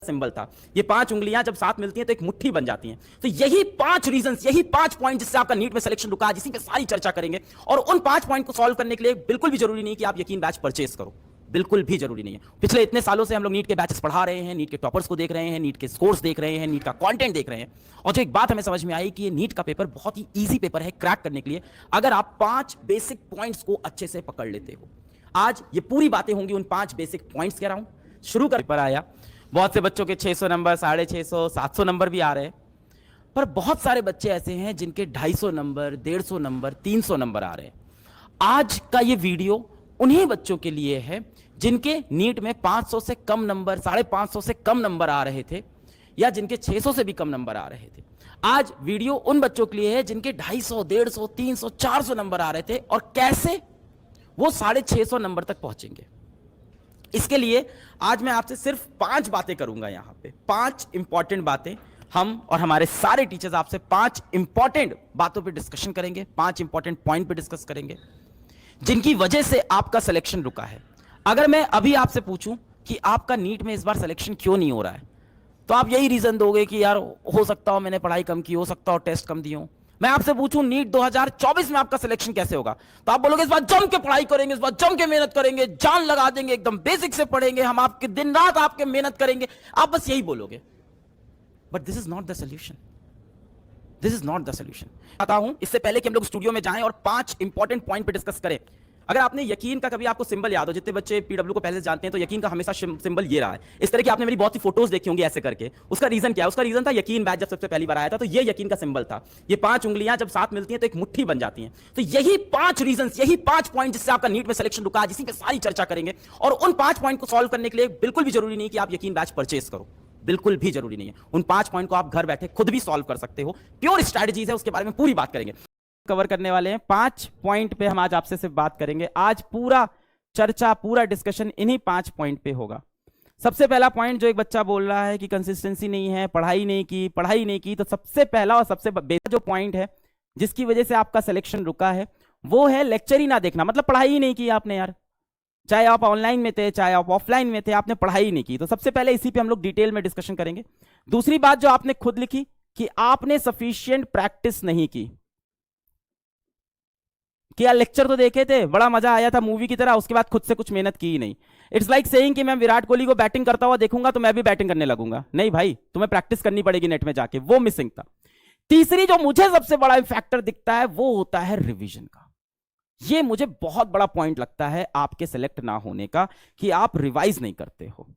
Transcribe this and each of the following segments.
Symbol था। ये 5 उंगलियां जब साथ मिलती हैं तो एक मुट्ठी बन जाती हैं। तो यही 5 रीजंस, यही 5 पॉइंट जिससे आपका नीट में सिलेक्शन रुका है, इसी पे सारी चर्चा करेंगे। और उन 5 पॉइंट को सॉल्व करने के लिए बिल्कुल भी जरूरी नहीं कि आप यकीन बैच परचेस करो, बिल्कुल भी जरूरी नहीं है। पिछले इतने सालों से हम लोग नीट के बैचेस पढ़ा रहे हैं, नीट के टॉपर्स को देख रहे हैं, नीट के स्कोर्स देख रहे हैं, नीट का कंटेंट देख रहे हैं। और जो एक बात हमें समझ में आई कि ये नीट का पेपर बहुत ही ईजी पेपर है क्रैक करने के लिए, अगर आप 5 बेसिक पॉइंट्स को अच्छे से पकड़ लेते हो। आज ये पूरी बातें होंगी उन 5 बेसिक पॉइंट्स कह रहा हूं। शुरू कर पेपर आया, बहुत से बच्चों के 600 नंबर, 650, 700 नंबर भी आ रहे हैं, पर बहुत सारे बच्चे ऐसे हैं जिनके 250 नंबर, 150 नंबर, 300 नंबर आ रहे हैं। आज का ये वीडियो उन्हीं बच्चों के लिए है जिनके नीट में 500 से कम नंबर, 550 से कम नंबर आ रहे थे, या जिनके 600 से भी कम नंबर आ रहे थे। आज वीडियो उन बच्चों के लिए है जिनके 250, 150, 300, 400 नंबर आ रहे थे, और कैसे वो 650 नंबर तक पहुंचेंगे। इसके लिए आज मैं आपसे सिर्फ 5 बातें करूंगा। यहां पे 5 इंपॉर्टेंट बातें हम और हमारे सारे टीचर्स आपसे 5 इंपॉर्टेंट बातों पे डिस्कशन करेंगे, 5 इंपॉर्टेंट पॉइंट पे डिस्कस करेंगे जिनकी वजह से आपका सिलेक्शन रुका है। अगर मैं अभी आपसे पूछूं कि आपका नीट में इस बार सिलेक्शन क्यों नहीं हो रहा है, तो आप यही रीजन दोगे कि यार हो सकता हो मैंने पढ़ाई कम की, हो सकता हो टेस्ट कम दिए हो। मैं आपसे पूछूं नीट 2024 में आपका सिलेक्शन कैसे होगा, तो आप बोलोगे इस बार जम के पढ़ाई करेंगे, इस बार जम के मेहनत करेंगे, जान लगा देंगे, एकदम बेसिक से पढ़ेंगे, हम आपके दिन रात आपके मेहनत करेंगे। आप बस यही बोलोगे, but this is not the solution. This is not the solution. आता हूं, इससे पहले कि हम लोग स्टूडियो में जाएं और 5 इंपॉर्टेंट पॉइंट पे डिस्कस करें। अगर आपने यकीन का कभी आपको सिंबल याद हो, जितने बच्चे पीडब्ल्यू को पहले से जानते हैं, तो यकीन का हमेशा सिंबल ये रहा है। इस तरह की आपने मेरी बहुत सी फोटोज देखी होंगी ऐसे करके। उसका रीजन क्या है? उसका रीजन था यकीन बैच जब सबसे पहली बार आया था, तो ये यकीन का सिंबल था। ये 5 उंगलियां जब साथ मिलती हैं तो एक मुट्ठी बन जाती हैं। तो यही 5 रीजंस, यही 5 पॉइंट जिससे आपका नीट में सिलेक्शन रुका है, इसी पे सारी चर्चा करेंगे। और उन 5 पॉइंट को सॉल्व करने के लिए बिल्कुल भी जरूरी नहीं कि आप यकीन बैच परचेस करो, बिल्कुल भी जरूरी नहीं है। उन 5 पॉइंट को आप घर बैठे खुद भी सॉल्व कर सकते हो। प्योर स्ट्रैटेजीज है, उसके बारे में पूरी बात करेंगे, कवर करने वाले हैं। 5 पॉइंट पे हम आज आपसे सिर्फ बात करेंगे। आज पूरा चर्चा, पूरा डिस्कशन इन्हीं 5 पॉइंट पे होगा। सबसे पहला पॉइंट, जो एक बच्चा बोल रहा है कि कंसिस्टेंसी नहीं है, पढ़ाई नहीं की, तो सबसे पहला और सबसे बेसिक जो पॉइंट है जिसकी वजह से आपका सिलेक्शन रुका है, वो है लेक्चर ही ना देखना। मतलब पढ़ाई ही नहीं की आपने यार, चाहे आप ऑनलाइन में थे, चाहे आप ऑफलाइन में थे, आपने पढ़ाई ही नहीं की। तो सबसे पहले इसी पे हम लोग डिटेल में डिस्कशन करेंगे। दूसरी बात जो आपने खुद लिखी कि आपने सफिशिएंट प्रैक्टिस नहीं की। यार लेक्चर तो देखे थे, बड़ा मजा आया था मूवी की तरह, उसके बाद खुद से कुछ मेहनत की ही नहीं। इट्स लाइक सेइंग कि मैं विराट कोहली को बैटिंग करता हुआ देखूंगा तो मैं भी बैटिंग करने लगूंगा। नहीं भाई, तुम्हें प्रैक्टिस करनी पड़ेगी नेट में जाके, वो मिसिंग था। तीसरी जो मुझे सबसे बड़ा फैक्टर दिखता है वो होता है रिवीजन का। ये मुझे बहुत बड़ा पॉइंट लगता है आपके सिलेक्ट ना होने का, कि आप रिवाइज नहीं करते हो।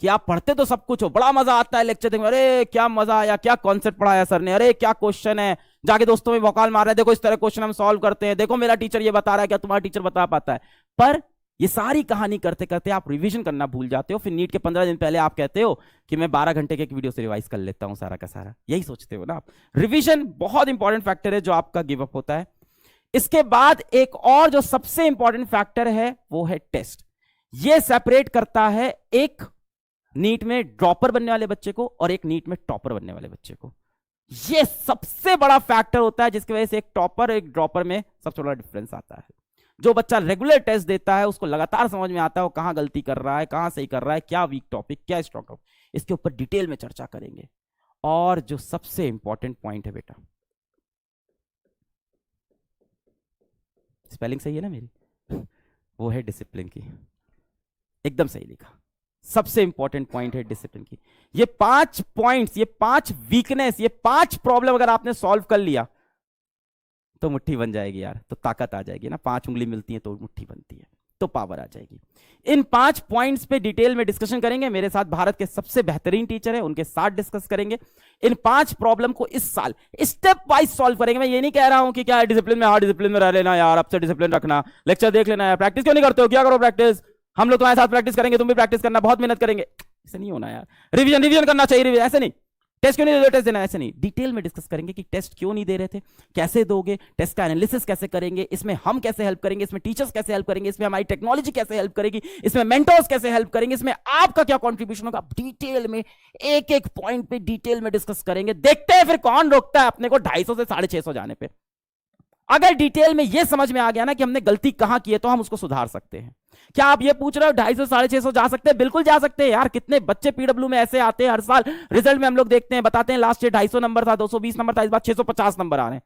कि आप पढ़ते तो सब कुछ हो, बड़ा मजा आता है लेक्चर देखने में, अरे क्या मजा आया, क्या कॉन्सेप्ट पढ़ाया सर ने, अरे क्या क्वेश्चन है, जाके दोस्तों में भौकाल मार रहे हैं, देखो इस तरह क्वेश्चन हम सॉल्व करते हैं, देखो मेरा टीचर ये बता रहा है, क्या तुम्हारा टीचर बता पाता है। पर ये सारी कहानी करते करते आप रिवीजन करना भूल जाते हो। फिर नीट के 15 दिन पहले आप कहते हो कि मैं 12 घंटे के एक वीडियो से रिवाइज कर लेता हूं सारा का सारा। यही सोचते हो ना आप। रिवीजन बहुत इंपॉर्टेंट फैक्टर है जो आपका गिव अप होता है। इसके बाद एक और जो सबसे इंपॉर्टेंट फैक्टर है वो है टेस्ट। ये सेपरेट करता है एक नीट में ड्रॉपर बनने वाले बच्चे को और एक नीट में टॉपर बनने वाले बच्चे को। ये सबसे बड़ा फैक्टर होता है जिसकी वजह से एक टॉपर एक ड्रॉपर में सबसे बड़ा डिफरेंस आता है। जो बच्चा रेगुलर टेस्ट देता है उसको लगातार समझ में आता है वो कहां गलती कर रहा है, कहां सही कर रहा है, क्या वीक टॉपिक, क्या स्ट्रॉन्ग टॉपिक, इसके ऊपर डिटेल में चर्चा करेंगे। और जो सबसे इंपॉर्टेंट पॉइंट है बेटा, स्पेलिंग सही है ना मेरी, वो है डिसिप्लिन की। एकदम सही लिखा। सबसे इंपॉर्टेंट पॉइंट है डिसिप्लिन की। ये 5 पॉइंट्स, ये 5 वीकनेस, ये 5 प्रॉब्लम अगर आपने सॉल्व कर लिया तो मुट्ठी बन जाएगी यार, तो ताकत आ जाएगी ना। 5 उंगली मिलती है तो मुट्ठी बनती है, तो पावर आ जाएगी। इन 5 पॉइंट्स पे डिटेल में डिस्कशन करेंगे। मेरे साथ भारत के सबसे बेहतरीन टीचर है, उनके साथ डिस्कस करेंगे। इन 5 प्रॉब्लम को इस साल स्टेप वाइज सॉल्व करेंगे। मैं ये नहीं कह रहा हूं कि क्या डिसिप्लिन में, हाँ डिसिप्लिन में रह लेना यार, अब से डिसिप्लिन रखना, लेक्चर देख लेना यार, प्रैक्टिस क्यों नहीं करते हो, क्या करो प्रैक्टिस, हम लोग तुम्हारे साथ प्रैक्टिस करेंगे, तुम भी प्रैक्टिस करना, बहुत मेहनत करेंगे। ऐसे नहीं होना यार। रिवीजन करना चाहिए, ऐसे नहीं। टेस्ट क्यों नहीं दे रहे, टेस्ट देना, ऐसे नहीं। डिटेल में डिस्कस करेंगे कि टेस्ट क्यों नहीं दे रहे थे, कैसे दोगे, टेस्ट का एनालिसिस कैसे करेंगे, इसमें हम कैसे हेल्प करेंगे, इसमें टीचर्स कैसे हेल्प करेंगे, इसमें हमारी टेक्नोलॉजी कैसे हेल्प करेगी, इसमें मेंटर्स कैसे हेल्प करेंगे, इसमें आपका क्या कॉन्ट्रीब्यूशन होगा। डिटेल में एक एक पॉइंट पे डिटेल में डिस्कस करेंगे। देखते हैं फिर कौन रोकता है अपने को 250 से 650 जाने पे। अगर डिटेल में यह समझ में आ गया ना कि हमने गलती कहां की है तो हम उसको सुधार सकते हैं। क्या आप ये पूछ रहे हो 250 650 जा सकते हैं? बिल्कुल जा सकते हैं यार। कितने बच्चे पीडब्ल्यू में ऐसे आते हैं हर साल, रिजल्ट में हम लोग देखते हैं, बताते हैं लास्ट ईयर 250 नंबर था, 220 नंबर था, इस बार 650 नंबर आ रहे हैं।